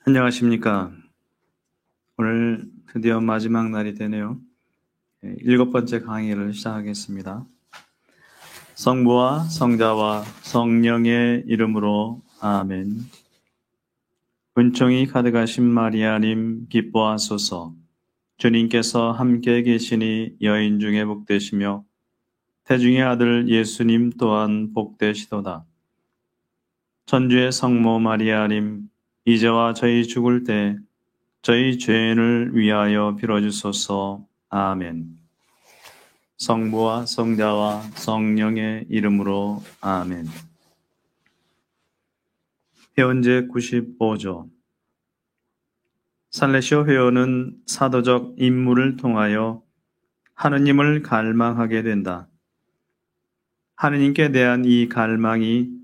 안녕하십니까. 오늘 드디어 마지막 날이 되네요. 7번째 강의를 시작하겠습니다. 성부와 성자와 성령의 이름으로 아멘. 은총이 가득하신 마리아님 기뻐하소서. 주님께서 함께 계시니 여인 중에 복되시며 태중의 아들 예수님 또한 복되시도다. 천주의 성모 마리아님 이제와 저희 죽을 때 저희 죄인을 위하여 빌어주소서. 아멘. 성부와 성자와 성령의 이름으로 아멘. 회원제 95조. 살레시오 회원은 사도적 임무를 통하여 하느님을 갈망하게 된다. 하느님께 대한 이 갈망이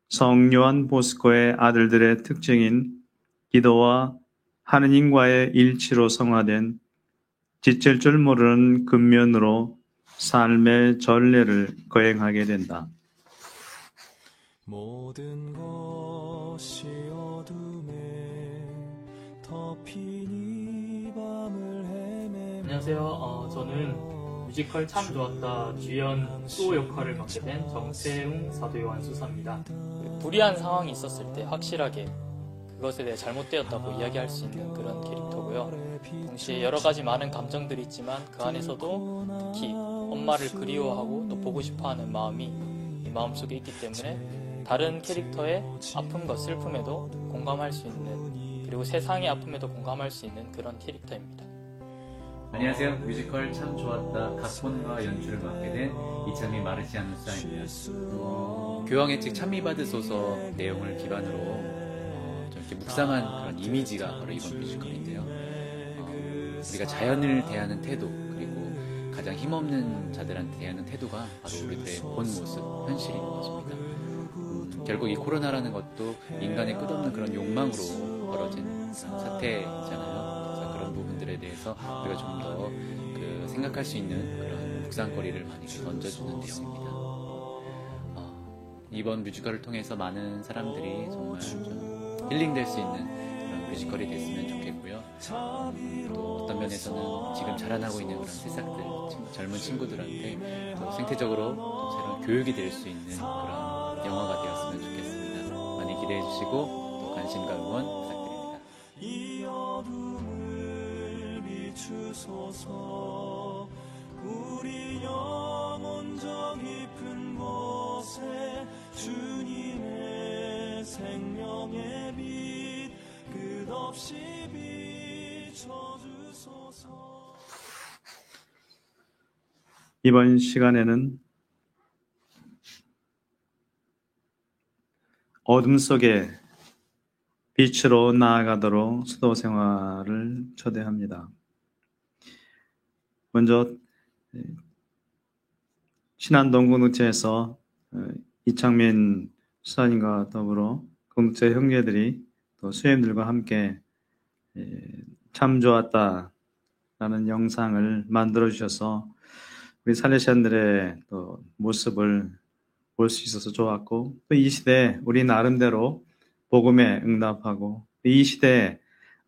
성 요한 보스코의 아들들의 특징인 기도와 하느님과의 일치로 성화된 지칠 줄 모르는 근면으로 삶의 전례를 거행하게 된다. 모든 것이 어둠에 덮인 이 밤을 헤매며 안녕하세요. 저는 뮤지컬 참 좋았다 주연 수호 역할을 맡게 된 정태웅 사도요한 수사입니다. 불이한 상황이 있었을 때 확실하게 그것에 대해 잘못되었다고 이야기할 수 있는 그런 캐릭터고요. 동시에 여러 가지 많은 감정들이 있지만 그 안에서도 특히 엄마를 그리워하고 또 보고 싶어하는 마음이 이 마음속에 있기 때문에 다른 캐릭터의 아픔과 슬픔에도 공감할 수 있는, 그리고 세상의 아픔에도 공감할 수 있는 그런 캐릭터입니다. 안녕하세요. 뮤지컬 참 좋았다 각본과 연출을 맡게 된 이창민 마르시아누사입니다. 교황의 책 찬미받으소서 내용을 기반으로 좀 이렇게 묵상한 그런 이미지가 바로 이번 뮤지컬인데요. 우리가 자연을 대하는 태도, 그리고 가장 힘없는 자들한테 대하는 태도가 바로 우리들의 본 모습, 현실인 것입니다. 결국 이 코로나라는 것도 인간의 끝없는 그런 욕망으로 벌어진 사태잖아요. 그래서 그런 부분들에 대해서 우리가 좀 더 생각할 수 있는 그런 묵상거리를 많이 던져주는 내용입니다. 이번 뮤지컬을 통해서 많은 사람들이 정말 좀 힐링될 수 있는 그런 뮤지컬이 됐으면 좋겠고요. 또 어떤 면에서는 지금 자라나고 있는 그런 새싹들, 젊은 친구들한테 또 생태적으로 또 새로운 교육이 될 수 있는 그런 영화가 되었으면 좋겠습니다. 많이 기대해 주시고 또 관심과 응원 부탁드립니다. 이 어둠을 비추소서. 우리 영혼 저 깊은 곳에 주님의 생명의 빛 끝없이 비춰주소서. 이번 시간에는 어둠 속에 빛으로 나아가도록 수도 생활을 초대합니다. 먼저 신안동공동체에서 이창민 수사님과 더불어 공동체 형제들이 또 수행들과 함께 참 좋았다 라는 영상을 만들어 주셔서 우리 살레시안들의 또 모습을 볼 수 있어서 좋았고, 또 이 시대에 우리 나름대로 복음에 응답하고 이 시대에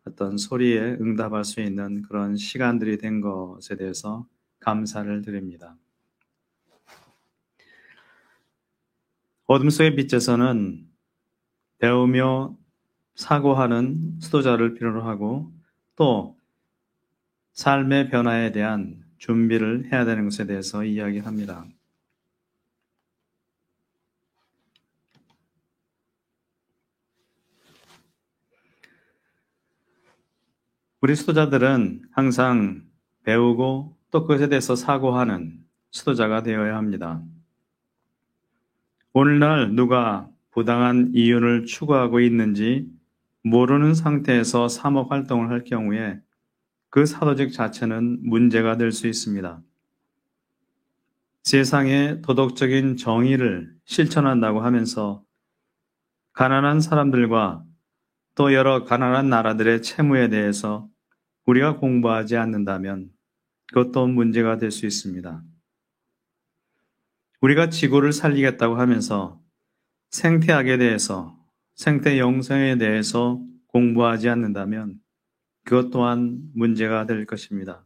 어떤 소리에 응답할 수 있는 그런 시간들이 된 것에 대해서 감사를 드립니다. 어둠 속의 빛에서는 배우며 사고하는 수도자를 필요로 하고 또 삶의 변화에 대한 준비를 해야 되는 것에 대해서 이야기합니다. 우리 수도자들은 항상 배우고 또 그것에 대해서 사고하는 수도자가 되어야 합니다. 오늘날 누가 부당한 이윤을 추구하고 있는지 모르는 상태에서 사목 활동을 할 경우에 그 사도직 자체는 문제가 될 수 있습니다. 세상의 도덕적인 정의를 실천한다고 하면서 가난한 사람들과 또 여러 가난한 나라들의 채무에 대해서 우리가 공부하지 않는다면 그것도 문제가 될 수 있습니다. 우리가 지구를 살리겠다고 하면서 생태학에 대해서, 생태 영성에 대해서 공부하지 않는다면 그것 또한 문제가 될 것입니다.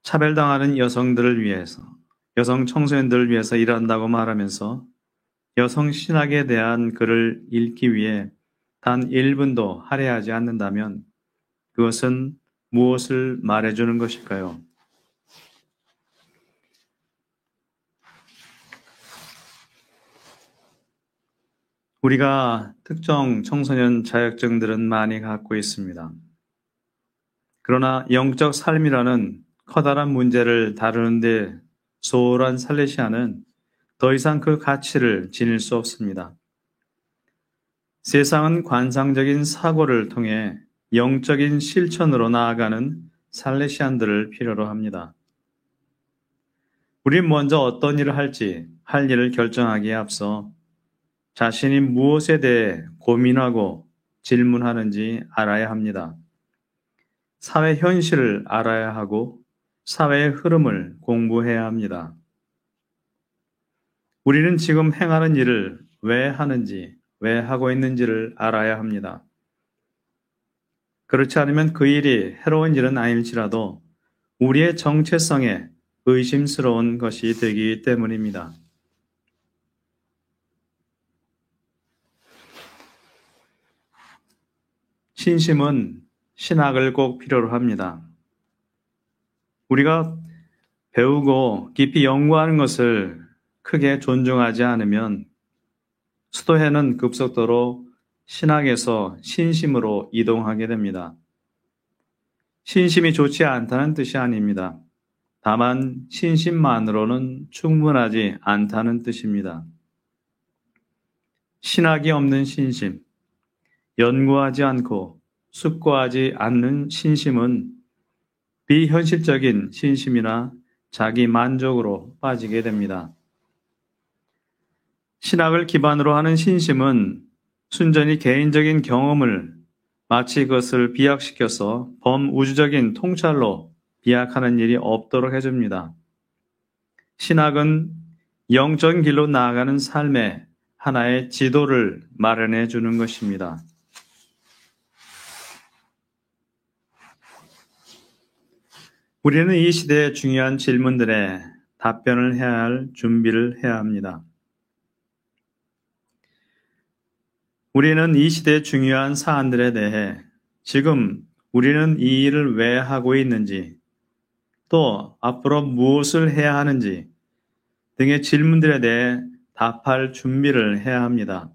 차별당하는 여성들을 위해서, 여성 청소년들을 위해서 일한다고 말하면서 여성 신학에 대한 글을 읽기 위해 단 1분도 할애하지 않는다면 그것은 무엇을 말해주는 것일까요? 우리가 특정 청소년 자격증들은 많이 갖고 있습니다. 그러나 영적 삶이라는 커다란 문제를 다루는데 소홀한 살레시아는 더 이상 그 가치를 지닐 수 없습니다. 세상은 관상적인 사고를 통해 영적인 실천으로 나아가는 살레시안들을 필요로 합니다. 우린 먼저 어떤 일을 할지 할 일을 결정하기에 앞서 자신이 무엇에 대해 고민하고 질문하는지 알아야 합니다. 사회 현실을 알아야 하고 사회의 흐름을 공부해야 합니다. 우리는 지금 행하는 일을 왜 하는지, 왜 하고 있는지를 알아야 합니다. 그렇지 않으면 그 일이 해로운 일은 아닐지라도 우리의 정체성에 의심스러운 것이 되기 때문입니다. 신심은 신학을 꼭 필요로 합니다. 우리가 배우고 깊이 연구하는 것을 크게 존중하지 않으면 수도회는 급속도로 신학에서 신심으로 이동하게 됩니다. 신심이 좋지 않다는 뜻이 아닙니다. 다만 신심만으로는 충분하지 않다는 뜻입니다. 신학이 없는 신심, 연구하지 않고 숙고하지 않는 신심은 비현실적인 신심이나 자기 만족으로 빠지게 됩니다. 신학을 기반으로 하는 신심은 순전히 개인적인 경험을 마치 그것을 비약시켜서 범우주적인 통찰로 비약하는 일이 없도록 해줍니다. 신학은 영적인 길로 나아가는 삶의 하나의 지도를 마련해 주는 것입니다. 우리는 이 시대의 중요한 질문들에 답변을 해야 할 준비를 해야 합니다. 우리는 이 시대의 중요한 사안들에 대해 지금 우리는 이 일을 왜 하고 있는지, 또 앞으로 무엇을 해야 하는지 등의 질문들에 대해 답할 준비를 해야 합니다.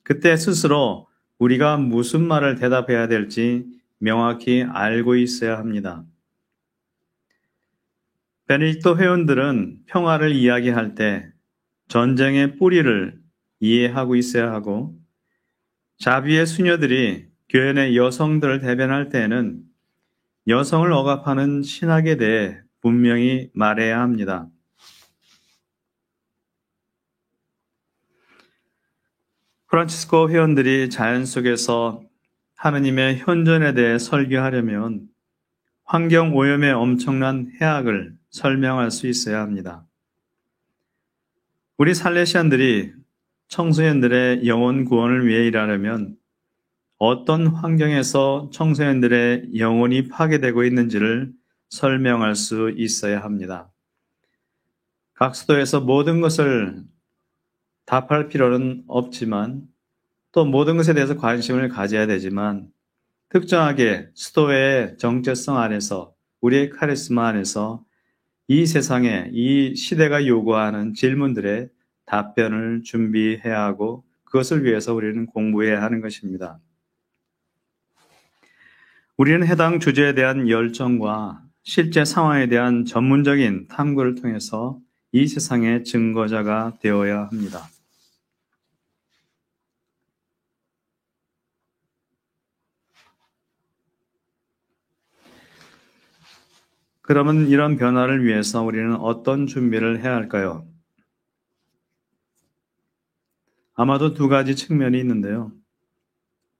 그때 스스로 우리가 무슨 말을 대답해야 될지 명확히 알고 있어야 합니다. 베네딕토 회원들은 평화를 이야기할 때 전쟁의 뿌리를 이해하고 있어야 하고, 자비의 수녀들이 교회 내 여성들을 대변할 때에는 여성을 억압하는 신학에 대해 분명히 말해야 합니다. 프란치스코 회원들이 자연 속에서 하느님의 현존에 대해 설교하려면 환경 오염의 엄청난 해악을 설명할 수 있어야 합니다. 우리 살레시안들이 청소년들의 영혼 구원을 위해 일하려면 어떤 환경에서 청소년들의 영혼이 파괴되고 있는지를 설명할 수 있어야 합니다. 각 수도에서 모든 것을 답할 필요는 없지만 또 모든 것에 대해서 관심을 가져야 되지만 특정하게 수도회의 정체성 안에서 우리의 카리스마 안에서 이 세상에 이 시대가 요구하는 질문들에 답변을 준비해야 하고 그것을 위해서 우리는 공부해야 하는 것입니다. 우리는 해당 주제에 대한 열정과 실제 상황에 대한 전문적인 탐구를 통해서 이 세상의 증거자가 되어야 합니다. 그러면 이런 변화를 위해서 우리는 어떤 준비를 해야 할까요? 아마도 두 가지 측면이 있는데요.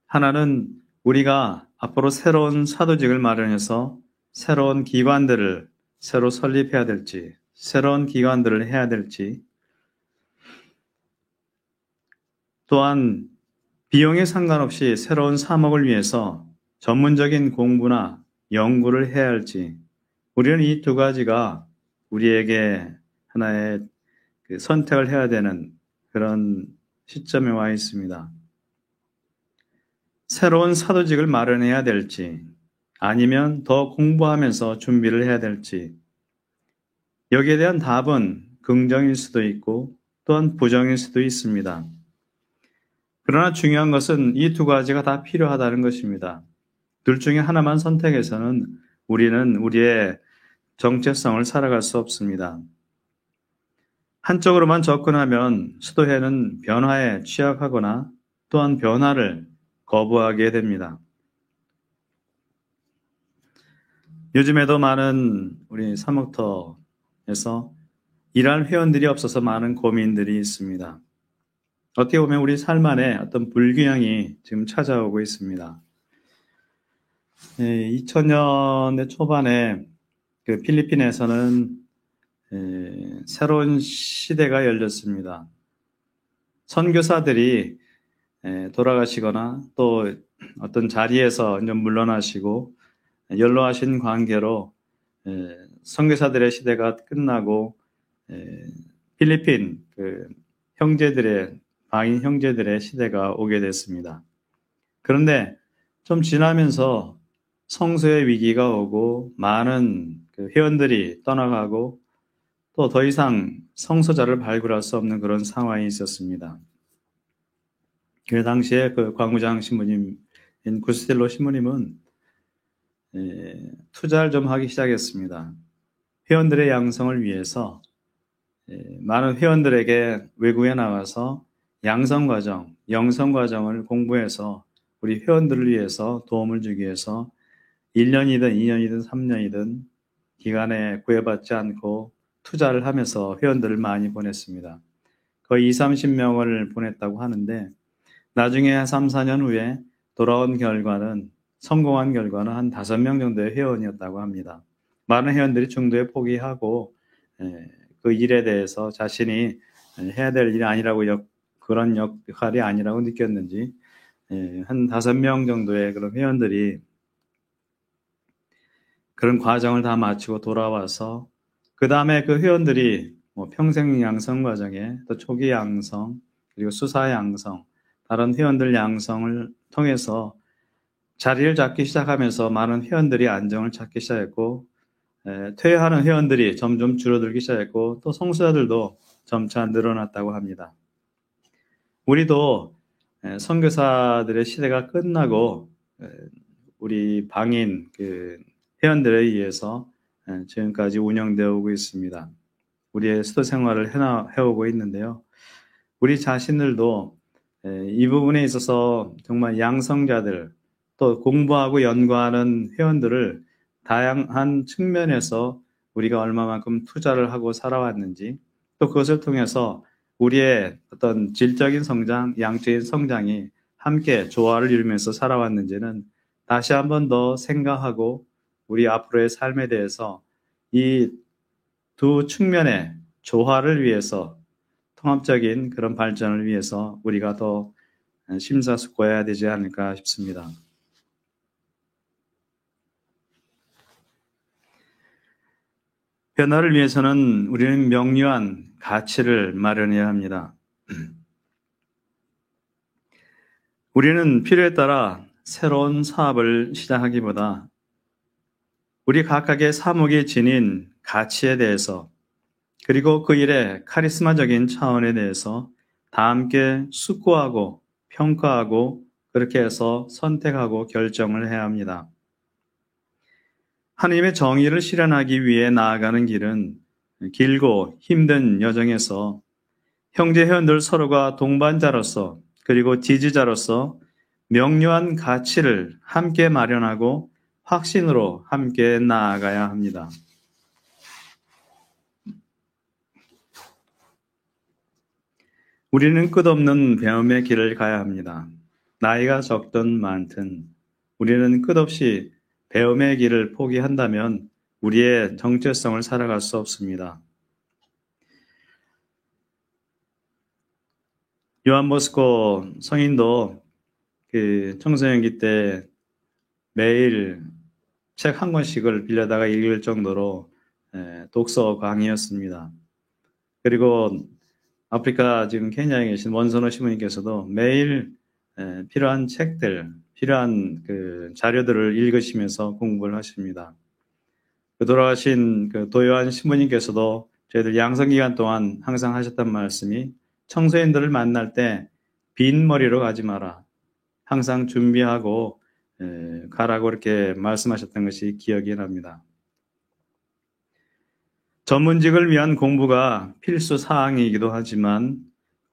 하나는 우리가 앞으로 새로운 사도직을 마련해서 새로운 기관들을 새로 설립해야 될지, 새로운 기관들을 해야 될지, 또한 비용에 상관없이 새로운 사목을 위해서 전문적인 공부나 연구를 해야 할지, 우리는 이 두 가지가 우리에게 하나의 선택을 해야 되는 그런 시점에 와 있습니다. 새로운 사도직을 마련해야 될지, 아니면 더 공부하면서 준비를 해야 될지, 여기에 대한 답은 긍정일 수도 있고 또한 부정일 수도 있습니다. 그러나 중요한 것은 이 두 가지가 다 필요하다는 것입니다. 둘 중에 하나만 선택해서는 우리는 우리의 정체성을 살아갈 수 없습니다. 한쪽으로만 접근하면 수도회는 변화에 취약하거나 또한 변화를 거부하게 됩니다. 요즘에도 많은 우리 사목터에서 일할 회원들이 없어서 많은 고민들이 있습니다. 어떻게 보면 우리 삶 안에 어떤 불균형이 지금 찾아오고 있습니다. 2000년대 초반에 그 필리핀에서는 새로운 시대가 열렸습니다. 선교사들이 돌아가시거나 또 어떤 자리에서 물러나시고 연로하신 관계로 선교사들의 시대가 끝나고 필리핀 형제들의 방인 형제들의 시대가 오게 됐습니다. 그런데 좀 지나면서 성소의 위기가 오고 많은 회원들이 떠나가고 또 더 이상 성소자를 발굴할 수 없는 그런 상황이 있었습니다. 그 당시에 광우장 신부님, 구스텔로 신부님은 투자를 좀 하기 시작했습니다. 회원들의 양성을 위해서 많은 회원들에게 외국에 나가서 양성과정, 영성과정을 공부해서 우리 회원들을 위해서 도움을 주기 위해서 1년이든 2년이든 3년이든 기간에 구애받지 않고 투자를 하면서 회원들을 많이 보냈습니다. 거의 20-30명을 보냈다고 하는데 나중에 한 3-4년 후에 돌아온 결과는 성공한 결과는 한 5명 정도의 회원이었다고 합니다. 많은 회원들이 중도에 포기하고 그 일에 대해서 자신이 해야 될 일이 아니라고 그런 역할이 아니라고 느꼈는지 한 5명 정도의 그런 회원들이 그런 과정을 다 마치고 돌아와서 그 다음에 그 회원들이 평생 양성 과정에 또 초기 양성 그리고 수사 양성 다른 회원들 양성을 통해서 자리를 잡기 시작하면서 많은 회원들이 안정을 찾기 시작했고 퇴회하는 회원들이 점점 줄어들기 시작했고 또 성수자들도 점차 늘어났다고 합니다. 우리도 선교사들의 시대가 끝나고 우리 방인 회원들에 의해서 지금까지 운영되어 오고 있습니다. 우리의 수도 생활을 해오고 있는데요. 우리 자신들도 이 부분에 있어서 정말 양성자들 또 공부하고 연구하는 회원들을 다양한 측면에서 우리가 얼마만큼 투자를 하고 살아왔는지 또 그것을 통해서 우리의 어떤 질적인 성장, 양적인 성장이 함께 조화를 이루면서 살아왔는지는 다시 한 번 더 생각하고 우리 앞으로의 삶에 대해서 이 두 측면의 조화를 위해서 통합적인 그런 발전을 위해서 우리가 더 심사숙고해야 되지 않을까 싶습니다. 변화를 위해서는 우리는 명료한 가치를 마련해야 합니다. 우리는 필요에 따라 새로운 사업을 시작하기보다 우리 각각의 사목이 지닌 가치에 대해서 그리고 그 일의 카리스마적인 차원에 대해서 다 함께 숙고하고 평가하고 그렇게 해서 선택하고 결정을 해야 합니다. 하나님의 정의를 실현하기 위해 나아가는 길은 길고 힘든 여정에서 형제 회원들 서로가 동반자로서 그리고 지지자로서 명료한 가치를 함께 마련하고 확신으로 함께 나아가야 합니다. 우리는 끝없는 배움의 길을 가야 합니다. 나이가 적든 많든 우리는 끝없이 배움의 길을 포기한다면 우리의 정체성을 살아갈 수 없습니다. 요한 보스코 성인도 그 청소년기 때 매일 책 한 권씩을 빌려다가 읽을 정도로 독서 광이었습니다. 그리고 아프리카 지금 케냐에 계신 원선호 시부님께서도 매일 필요한 책들, 필요한 그 자료들을 읽으시면서 공부를 하십니다. 그 돌아가신 그 도요한 신부님께서도 저희들 양성기간 동안 항상 하셨던 말씀이 청소년들을 만날 때 빈 머리로 가지 마라. 항상 준비하고 가라고 이렇게 말씀하셨던 것이 기억이 납니다. 전문직을 위한 공부가 필수 사항이기도 하지만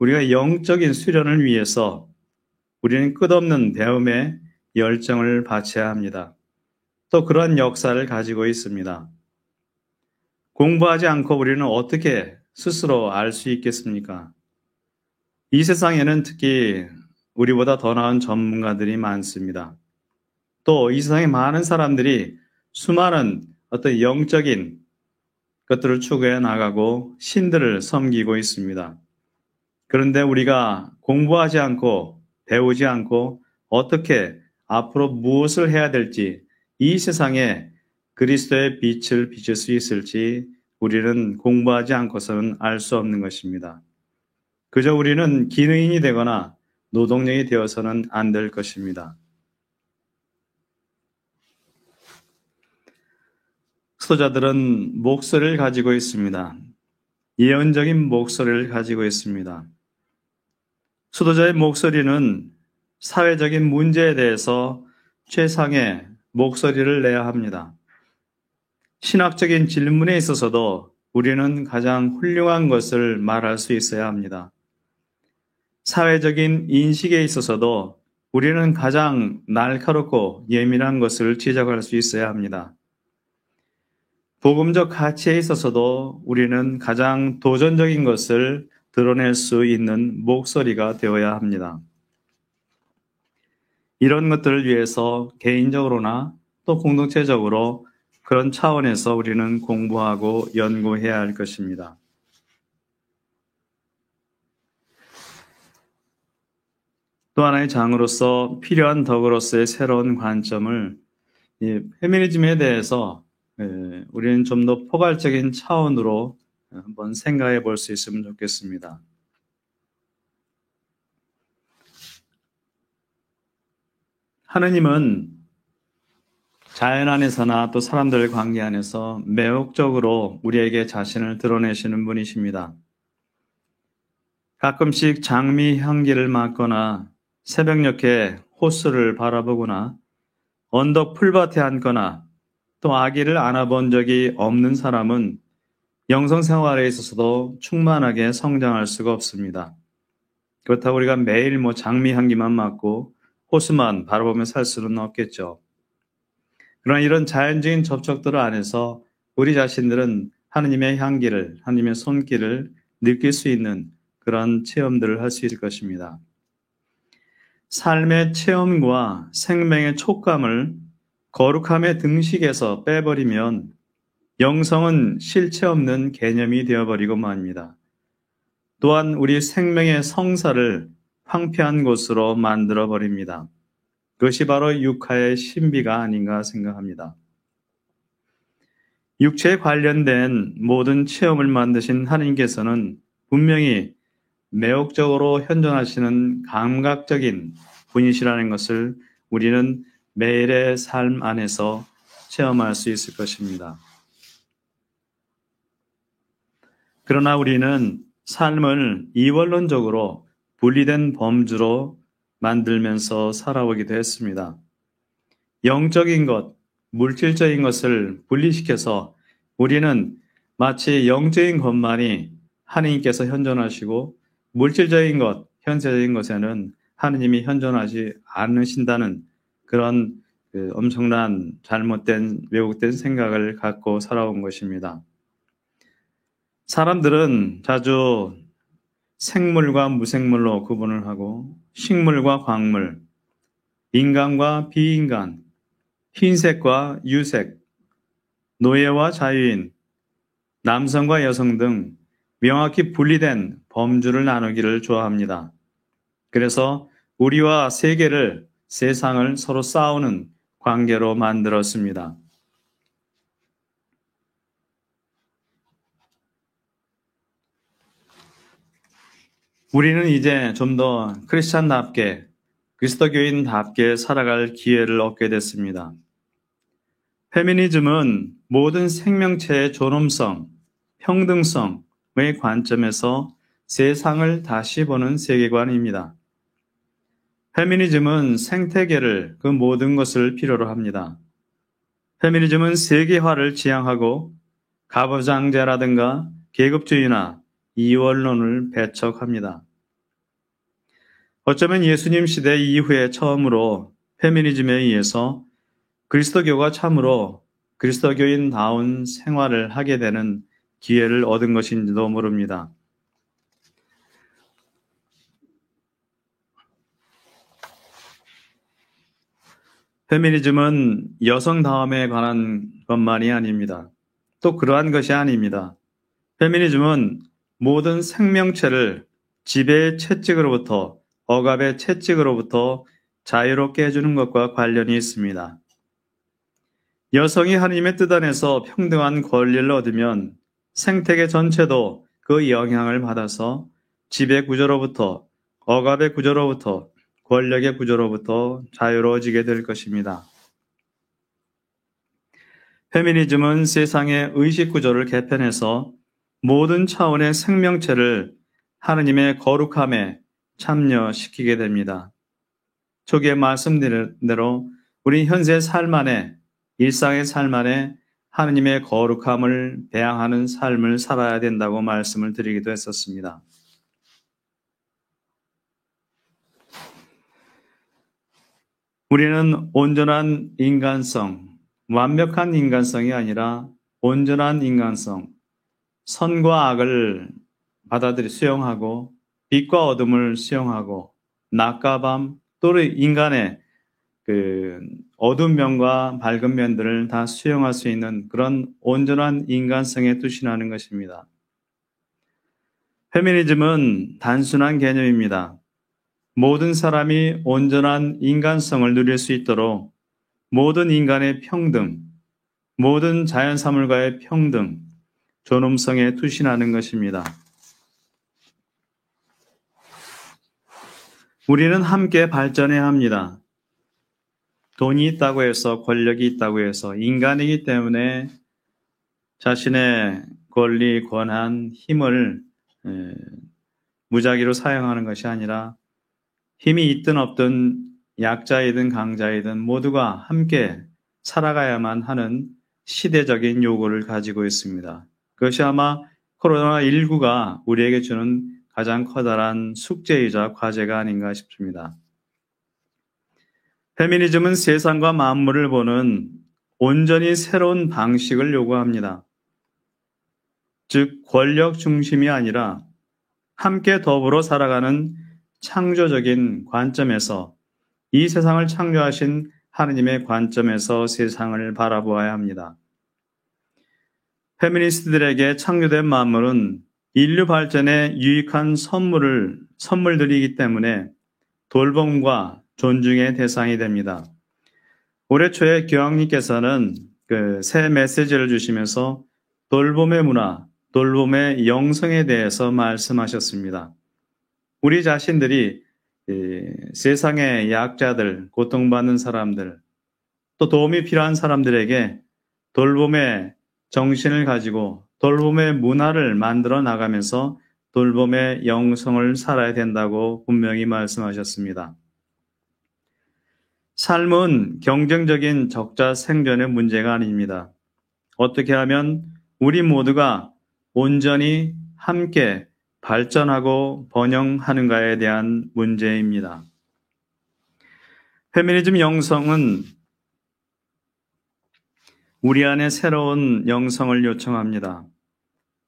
우리가 영적인 수련을 위해서 우리는 끝없는 배움에 열정을 바쳐야 합니다. 또 그런 역사를 가지고 있습니다. 공부하지 않고 우리는 어떻게 스스로 알 수 있겠습니까? 이 세상에는 특히 우리보다 더 나은 전문가들이 많습니다. 또 이 세상에 많은 사람들이 수많은 어떤 영적인 것들을 추구해 나가고 신들을 섬기고 있습니다. 그런데 우리가 공부하지 않고 배우지 않고 어떻게 앞으로 무엇을 해야 될지 이 세상에 그리스도의 빛을 비출 수 있을지 우리는 공부하지 않고서는 알 수 없는 것입니다. 그저 우리는 기능인이 되거나 노동력이 되어서는 안 될 것입니다. 수도자들은 목소리를 가지고 있습니다. 예언적인 목소리를 가지고 있습니다. 수도자의 목소리는 사회적인 문제에 대해서 최상의 목소리를 내야 합니다. 신학적인 질문에 있어서도 우리는 가장 훌륭한 것을 말할 수 있어야 합니다. 사회적인 인식에 있어서도 우리는 가장 날카롭고 예민한 것을 지적할 수 있어야 합니다. 복음적 가치에 있어서도 우리는 가장 도전적인 것을 드러낼 수 있는 목소리가 되어야 합니다. 이런 것들을 위해서 개인적으로나 또 공동체적으로 그런 차원에서 우리는 공부하고 연구해야 할 것입니다. 또 하나의 장으로서 필요한 덕으로서의 새로운 관점을 페미니즘에 대해서 우리는 좀 더 포괄적인 차원으로 한번 생각해 볼 수 있으면 좋겠습니다. 하느님은 자연 안에서나 또 사람들의 관계 안에서 매혹적으로 우리에게 자신을 드러내시는 분이십니다. 가끔씩 장미 향기를 맡거나 새벽녘에 호수를 바라보거나 언덕 풀밭에 앉거나 또 아기를 안아본 적이 없는 사람은 영성생활에 있어서도 충만하게 성장할 수가 없습니다. 그렇다고 우리가 매일 장미 향기만 맡고 호수만 바라보며 살 수는 없겠죠. 그러나 이런 자연적인 접촉들 안에서 우리 자신들은 하느님의 향기를, 하느님의 손길을 느낄 수 있는 그런 체험들을 할 수 있을 것입니다. 삶의 체험과 생명의 촉감을 거룩함의 등식에서 빼버리면 영성은 실체 없는 개념이 되어버리고 말입니다. 또한 우리 생명의 성사를 황폐한 곳으로 만들어버립니다. 그것이 바로 육하의 신비가 아닌가 생각합니다. 육체에 관련된 모든 체험을 만드신 하나님께서는 분명히 매혹적으로 현존하시는 감각적인 분이시라는 것을 우리는 매일의 삶 안에서 체험할 수 있을 것입니다. 그러나 우리는 삶을 이원론적으로 분리된 범주로 만들면서 살아오기도 했습니다. 영적인 것, 물질적인 것을 분리시켜서 우리는 마치 영적인 것만이 하느님께서 현존하시고 물질적인 것, 현세적인 것에는 하느님이 현존하지 않으신다는 그런 엄청난 잘못된 왜곡된 생각을 갖고 살아온 것입니다. 사람들은 자주 생물과 무생물로 구분을 하고 식물과 광물, 인간과 비인간, 흰색과 유색, 노예와 자유인, 남성과 여성 등 명확히 분리된 범주를 나누기를 좋아합니다. 그래서 우리와 세계를 세상을 서로 싸우는 관계로 만들었습니다. 우리는 이제 좀 더 크리스찬답게, 그리스도교인답게 살아갈 기회를 얻게 됐습니다. 페미니즘은 모든 생명체의 존엄성, 평등성의 관점에서 세상을 다시 보는 세계관입니다. 페미니즘은 생태계를, 그 모든 것을 필요로 합니다. 페미니즘은 세계화를 지향하고 가부장제라든가 계급주의나 이원론을 배척합니다. 어쩌면 예수님 시대 이후에 처음으로 페미니즘에 의해서 그리스도교가 참으로 그리스도교인다운 생활을 하게 되는 기회를 얻은 것인지도 모릅니다. 페미니즘은 여성다움에 관한 것만이 아닙니다. 또 그러한 것이 아닙니다. 페미니즘은 모든 생명체를 지배의 채찍으로부터, 억압의 채찍으로부터 자유롭게 해주는 것과 관련이 있습니다. 여성이 하나님의 뜻 안에서 평등한 권리를 얻으면 생태계 전체도 그 영향을 받아서 지배 구조로부터, 억압의 구조로부터, 권력의 구조로부터 자유로워지게 될 것입니다. 페미니즘은 세상의 의식 구조를 개편해서 모든 차원의 생명체를 하느님의 거룩함에 참여시키게 됩니다. 초기에 말씀드린 대로 우리 현재 삶 안에, 일상의 삶 안에 하느님의 거룩함을 배양하는 삶을 살아야 된다고 말씀을 드리기도 했었습니다. 우리는 온전한 인간성, 완벽한 인간성이 아니라 온전한 인간성, 선과 악을 수용하고 빛과 어둠을 수용하고 낮과 밤, 또 인간의 그 어두운 면과 밝은 면들을 다 수용할 수 있는 그런 온전한 인간성에 투신하는 것입니다. 페미니즘은 단순한 개념입니다. 모든 사람이 온전한 인간성을 누릴 수 있도록 모든 인간의 평등, 모든 자연사물과의 평등, 존엄성에 투신하는 것입니다. 우리는 함께 발전해야 합니다. 돈이 있다고 해서, 권력이 있다고 해서 인간이기 때문에 자신의 권리, 권한, 힘을 무작위로 사용하는 것이 아니라 힘이 있든 없든 약자이든 강자이든 모두가 함께 살아가야만 하는 시대적인 요구를 가지고 있습니다. 그것이 아마 코로나19가 우리에게 주는 가장 커다란 숙제이자 과제가 아닌가 싶습니다. 페미니즘은 세상과 만물을 보는 온전히 새로운 방식을 요구합니다. 즉, 권력 중심이 아니라 함께 더불어 살아가는 창조적인 관점에서, 이 세상을 창조하신 하느님의 관점에서 세상을 바라보아야 합니다. 페미니스트들에게 창조된 만물은 인류 발전에 유익한 선물들이기 때문에 돌봄과 존중의 대상이 됩니다. 올해 초에 교황님께서는 새 메시지를 주시면서 돌봄의 문화, 돌봄의 영성에 대해서 말씀하셨습니다. 우리 자신들이 세상의 약자들, 고통받는 사람들, 또 도움이 필요한 사람들에게 돌봄의 정신을 가지고 돌봄의 문화를 만들어 나가면서 돌봄의 영성을 살아야 된다고 분명히 말씀하셨습니다. 삶은 경쟁적인 적자 생존의 문제가 아닙니다. 어떻게 하면 우리 모두가 온전히 함께 발전하고 번영하는가에 대한 문제입니다. 페미니즘 영성은 우리 안에 새로운 영성을 요청합니다.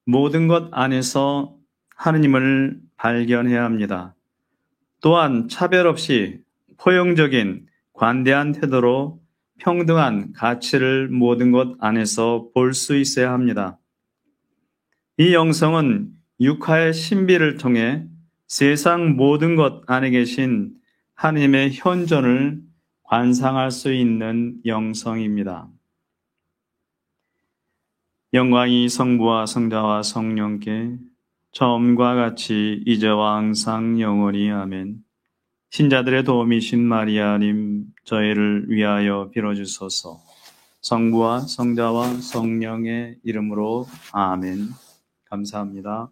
모든 것 안에서 하느님을 발견해야 합니다. 또한 차별 없이 포용적인 관대한 태도로 평등한 가치를 모든 것 안에서 볼 수 있어야 합니다. 이 영성은 육하의 신비를 통해 세상 모든 것 안에 계신 하나님의 현존을 관상할 수 있는 영성입니다. 영광이 성부와 성자와 성령께 처음과 같이 이제와 항상 영원히 아멘. 신자들의 도움이신 마리아님, 저희를 위하여 빌어주소서. 성부와 성자와 성령의 이름으로 아멘. 감사합니다.